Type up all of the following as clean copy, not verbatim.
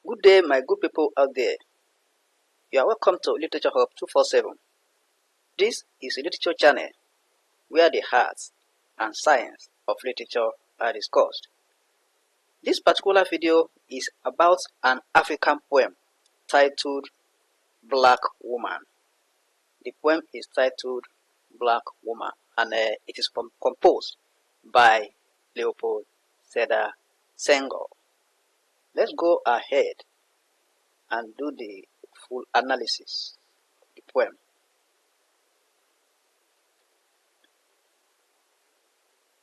Good day, my good people out there. You are welcome to Literature Hub 247. This is a literature channel where the arts and science of literature are discussed. This particular video is about an African poem titled Black Woman. The poem is titled Black Woman and it is composed by Leopold Sedar Senghor. Let's go ahead and do the full analysis of the poem.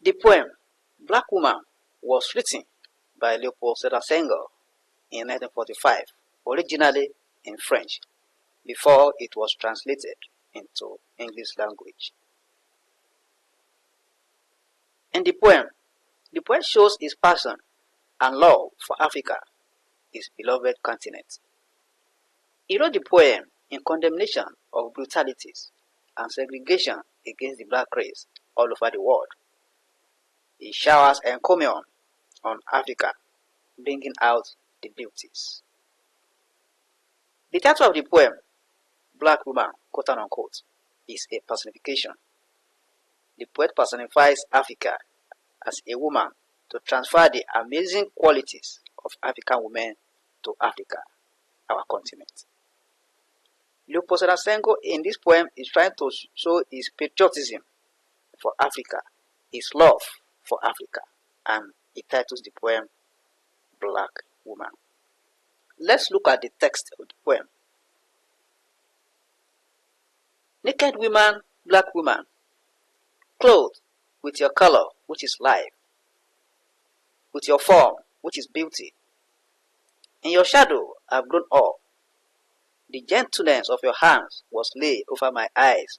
The poem Black Woman was written by Leopold Sedar Senghor in 1945, originally in French, before it was translated into English language. In the poet shows his passion and love for Africa, his beloved continent. He wrote the poem in condemnation of brutalities and segregation against the black race all over the world. He showers encomium on Africa, bringing out the beauties. The title of the poem, Black Woman, quote unquote, is a personification. The poet personifies Africa as a woman to transfer the amazing qualities of African women to Africa, our continent. Leopold Sedar Senghor in this poem is trying to show his patriotism for Africa, his love for Africa, and he titles the poem Black Woman. Let's look at the text of the poem. Naked woman, black woman, clothed with your color, which is life, with your form, which is beauty. In your shadow I have grown up. The gentleness of your hands was laid over my eyes,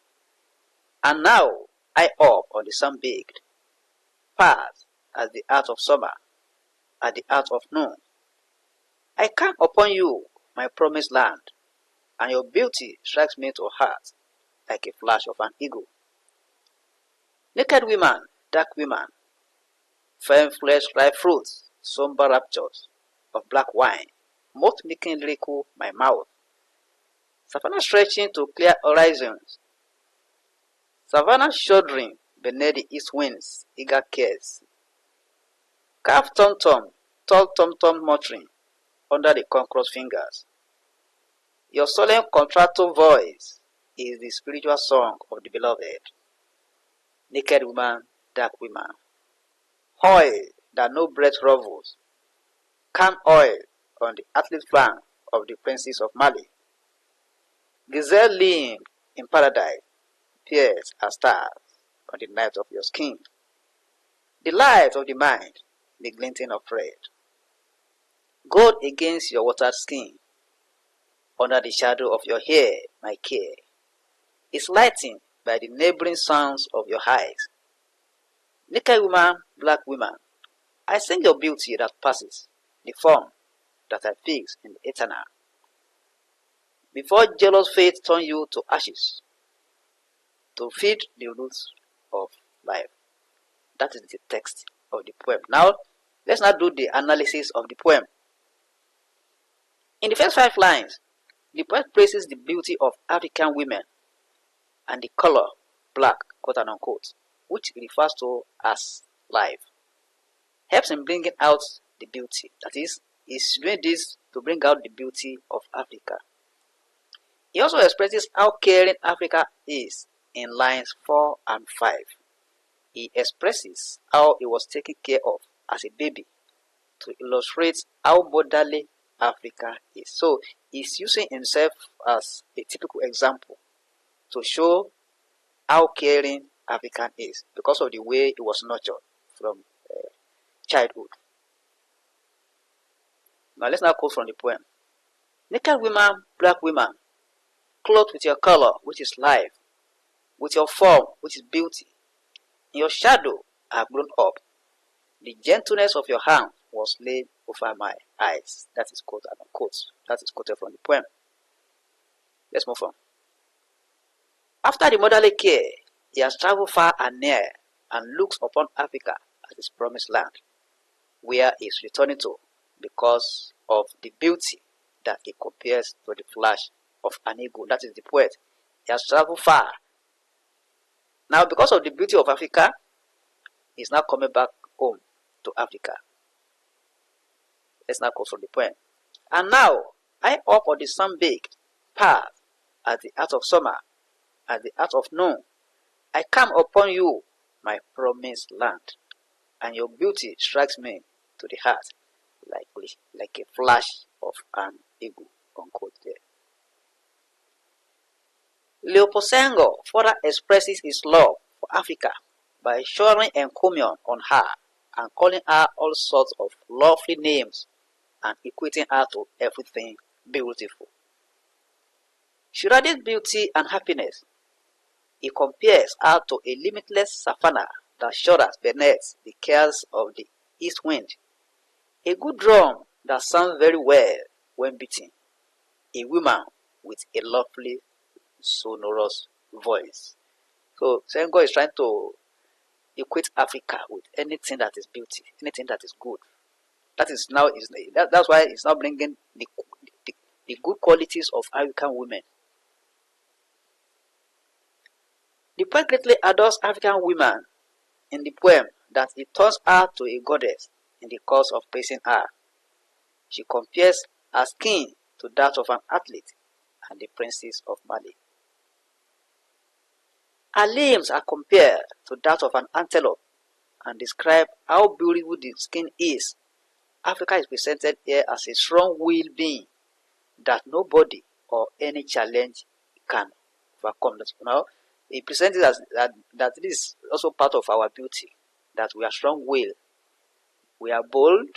and now I up on the sun-baked path as the heart of summer, at the heart of noon. I come upon you, my promised land, and your beauty strikes me to heart like a flash of an eagle. Naked women, dark women, firm flesh ripe fruits, somber raptures of black wine, most making lyrical my mouth. Savannah stretching to clear horizons, savannah shuddering beneath the east wind's eager cares. Calf tom-tom, tall tom-tom muttering under the conqueror's fingers. Your solemn contralto voice is the spiritual song of the beloved. Naked woman, dark woman, oil that no breath rovels, calm oil on the athlete flank of the princes of Mali. Gazelle limb in paradise, pierce as stars on the night of your skin. The light of the mind, the glinting of red. Gold against your watered skin, under the shadow of your hair, my care, is lightened by the neighboring sounds of your eyes. Naked woman, black woman, I sing your beauty that passes, the form that I fix in the eternal. Before jealous fate turn you to ashes, to feed the roots of life. That is the text of the poem. Now, let's now do the analysis of the poem. In the first 5 lines, the poet praises the beauty of African women and the color black, quote unquote, which refers to as life, helps in bringing out the beauty. That is, he's doing this to bring out the beauty of Africa. He also expresses how caring Africa is in lines 4 and 5. He expresses how he was taken care of as a baby to illustrate how motherly Africa is. So he's using himself as a typical example to show how caring African is because of the way he was nurtured from childhood. Now let's now quote from the poem. Naked women, black women, clothed with your color, which is life, with your form, which is beauty. In your shadow I have grown up. The gentleness of your hand was laid over my eyes. That is quote unquote. That is quoted from the poem. Let's move on. After the motherly care, he has traveled far and near and looks upon Africa as his promised land, where he is returning to because of the beauty that he compares to the flash of an eagle. That is the poet. He has traveled far. Now, because of the beauty of Africa, he's now coming back home to Africa. Let's now go from the poem. And now, I up on the sun-baked path at the heart of summer, at the heart of noon, I come upon you, my promised land, and your beauty strikes me to the heart like a flash of an eagle. Unquote there. Leopold Senghor further expresses his love for Africa by showering encomium on her and calling her all sorts of lovely names and equating her to everything beautiful. She radiates beauty and happiness. He compares her to a limitless savannah that shudders beneath the cares of the east wind, a good drum that sounds very well when beating, a woman with a lovely sonorous voice. So Senghor is trying to equate Africa with anything that is beauty, anything that is good. That's why it's now bringing the good qualities of African women. The poet greatly adores African women in the poem that he turns her to a goddess in the course of praising her. She compares her skin to that of an athlete and the princess of Mali. Her limbs are compared to that of an antelope and describe how beautiful the skin is. Africa is presented here as a strong-willed being that nobody or any challenge can overcome. Now, he presents it as that it is also part of our beauty, that we are strong-willed, we are bold,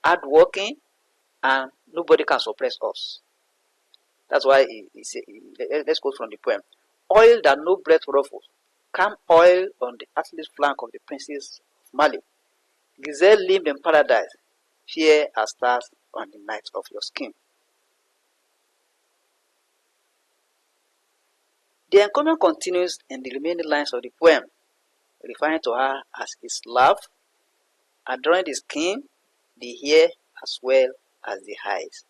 hard-working, and nobody can suppress us. That's why let's go from the poem. Oil that no breath ruffles, calm oil on the athlete's flank of the princess of Mali. Gazelle lived in paradise, fair as stars on the night of your skin. The encomium continues in the remaining lines of the poem, referring to her as his love, adoring the skin, the hair, as well as the eyes.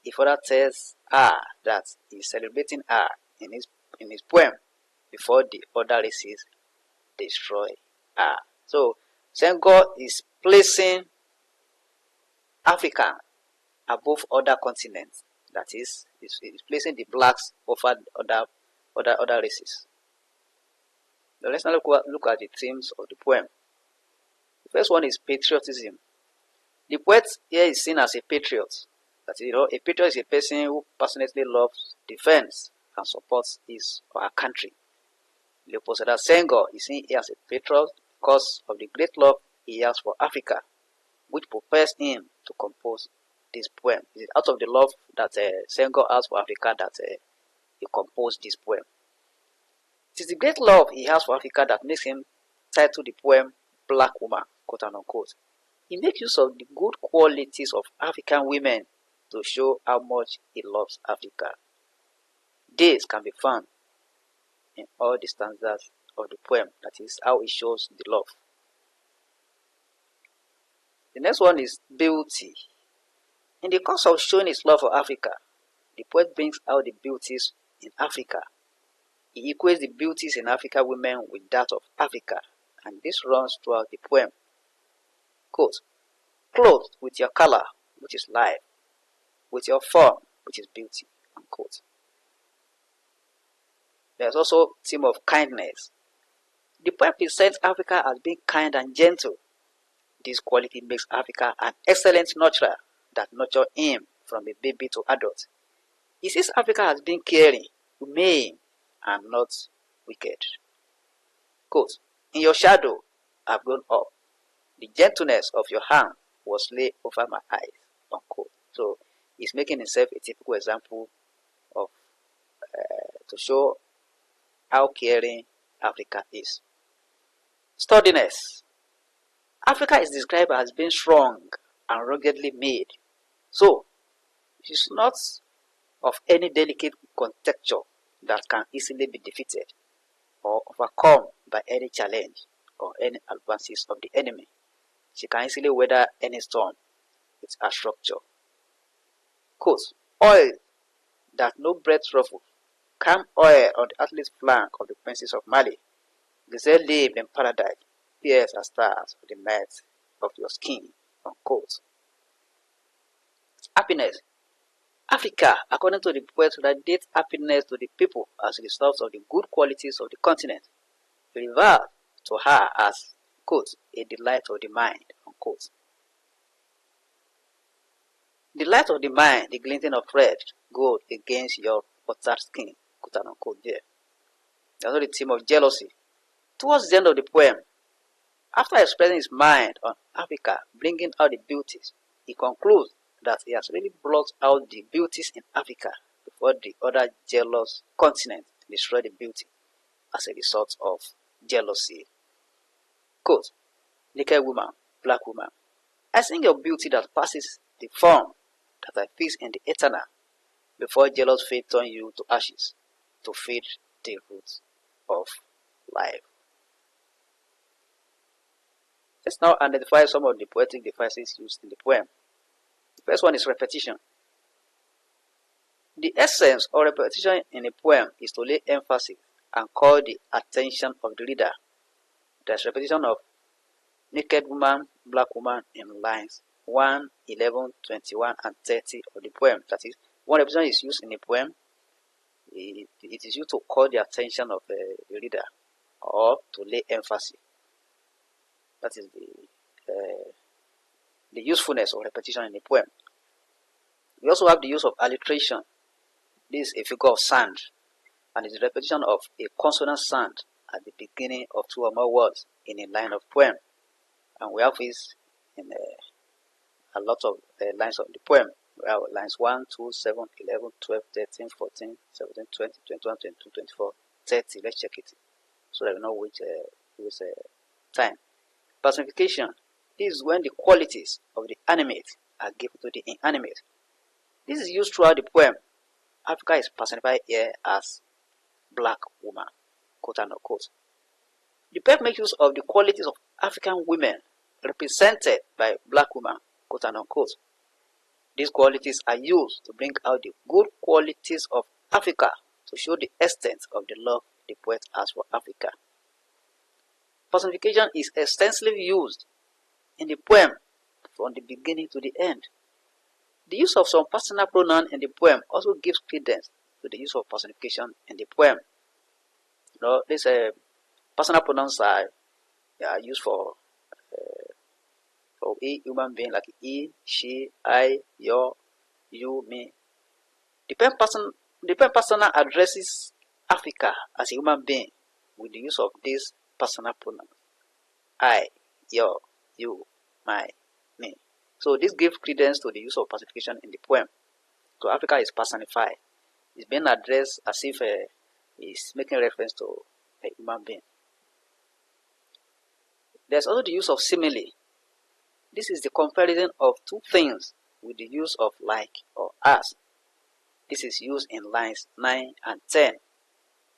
He further tells her that he is celebrating her in his poem before the other races destroy her. So Senghor is placing Africa above other continents. That is placing the blacks over other races. Now let's now look at the themes of the poem. The first one is patriotism. The poet here is seen as a patriot. That is, a patriot is a person who passionately loves, defends, and supports his or her country. Leopold Sedar Senghor is seen here as a patriot because of the great love he has for Africa, which propels him to compose this poem. It is out of the love that Senghor has for Africa that he composed this poem. It is the great love he has for Africa that makes him title the poem Black Woman, quote and unquote. He makes use of the good qualities of African women to show how much he loves Africa. This can be found in all the stanzas of the poem. That is how he shows the love. The next one is beauty. In the course of showing his love for Africa, the poet brings out the beauties in Africa. He equates the beauties in African women with that of Africa, and this runs throughout the poem. Quote, clothed with your color, which is life, with your form, which is beauty, unquote. There's also theme of kindness. The poem presents Africa as being kind and gentle. This quality makes Africa an excellent nurturer that nurtures him from a baby to adult. He sees Africa as being caring, humane, and not wicked. Quote, in your shadow I've grown up. The gentleness of your hand was laid over my eyes, unquote. So he's making himself a typical example of to show how caring Africa is. Sturdiness. Africa is described as being strong and ruggedly made. So it is not of any delicate contexture that can easily be defeated or overcome by any challenge or any advances of the enemy. She can easily weather any storm with her structure. Quote, oil that no breath ruffle, calm oil on the athlete's flank of the princes of Mali. Gazelle live in paradise, pierce as stars for the night of your skin. Unquote. Happiness. Africa, according to the poet, radiates happiness to the people as a result of the good qualities of the continent. Referred to her as, quote, a delight of the mind, unquote. The light of the mind, the glinting of red gold against your buttered skin, quote unquote there. That's not the theme of jealousy. Towards the end of the poem, after expressing his mind on Africa, bringing out the beauties, he concludes that he has really brought out the beauties in Africa before the other jealous continent destroy the beauty as a result of jealousy. Quote, naked woman, black woman, I sing your beauty that passes the form that I fix in the eternal before jealous fate turn you to ashes to feed the roots of life. Let's now identify some of the poetic devices used in the poem. The first one is repetition. The essence of repetition in a poem is to lay emphasis and call the attention of the reader. There's repetition of naked woman, black woman in lines 1, 11, 21, and 30 of the poem. That is, one repetition is used in a poem. It is used to call the attention of the reader or to lay emphasis. That is the usefulness of repetition in a poem. We also have the use of alliteration. This is a figure of sound, and it's a repetition of a consonant sound at the beginning of two or more words in a line of poem. And we have this in a lot of lines of the poem. We have lines 1, 2, 7, 11, 12, 13, 14, 17, 20, 21, 22, 24, 30. Let's check it so that we know which time. Personification. This is when the qualities of the animate are given to the inanimate. This is used throughout the poem. Africa is personified here as black woman, quote unquote. The poem makes use of the qualities of African women represented by black women, quote unquote. These qualities are used to bring out the good qualities of Africa to show the extent of the love the poet has for Africa. Personification is extensively used in the poem from the beginning to the end. The use of some personal pronoun in the poem also gives credence to the use of personification in the poem. These personal pronouns are used for a human being, like he, she, I, your, you, me. The poem persona addresses Africa as a human being with the use of these personal pronouns: I, your, you, my, me. So this gives credence to the use of personification in the poem. So Africa is personified. It's being addressed as if it's making reference to a human being. There's also the use of simile. This is the comparison of two things with the use of like or as. This is used in lines 9 and 10,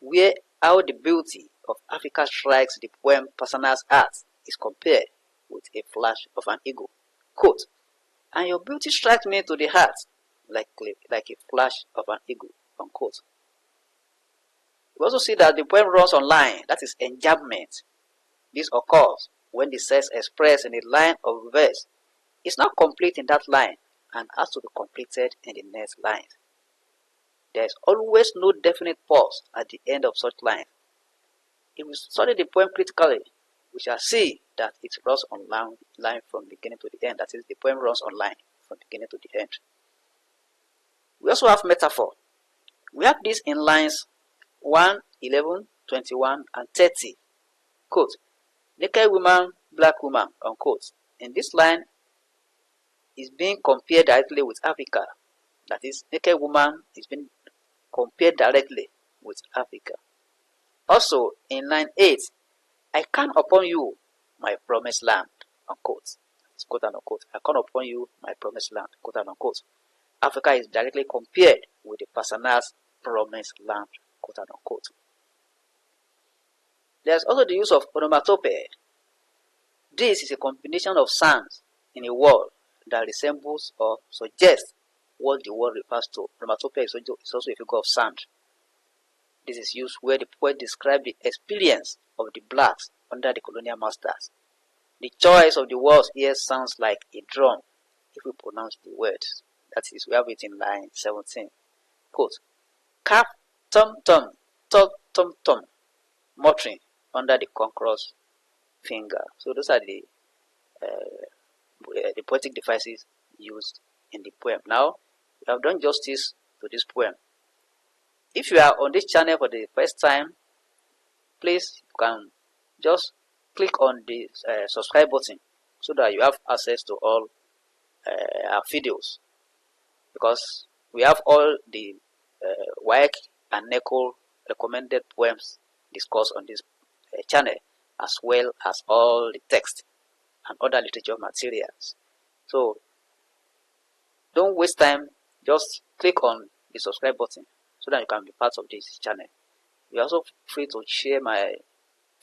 where how the beauty of Africa strikes the poem persona's heart is compared with a flash of an eagle. Quote, and your beauty strikes me to the heart like a flash of an eagle, unquote. We also see that the poem runs on line, that is enjambment. This occurs when the sense expressed in a line of verse is not complete in that line and has to be completed in the next line. There is always no definite pause at the end of such line. If we study the poem critically, we shall see that it runs on line from beginning to the end. That is, the poem runs on line from beginning to the end. We also have metaphor. We have this in lines 1, 11, 21, and 30. Quote, naked woman, black woman, unquote. In this line is being compared directly with Africa. That is, naked woman is being compared directly with Africa. Also, in line 8, I count upon you, my promised land, unquote. It's quote unquote. I count upon you, my promised land, quote unquote. Africa is directly compared with the persona's promised land, quote unquote. There's also the use of onomatopoeia. This is a combination of sounds in a word that resembles or suggests what the word refers to. Onomatopoeia is also a figure of sound. This is used where the poet describes the experience of the blacks under the colonial masters. The choice of the words here sounds like a drum if we pronounce the words. That is, we have it in line 17. Quote, cap, tum tum, tum tum tum, muttering under the conqueror's finger. So those are the poetic devices used in the poem. Now, we have done justice to this poem. If you are on this channel for the first time, please you can just click on the subscribe button so that you have access to all our videos, because we have all the WAEC and NECO recommended poems discussed on this channel, as well as all the text and other literature materials. So don't waste time, just click on the subscribe button so that you can be part of this channel. You're also free to share my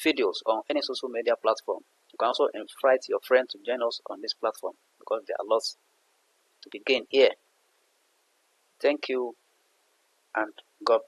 videos on any social media platform. You can also invite your friends to join us on this platform, because there are lots to be gained here. Thank you, and God bless.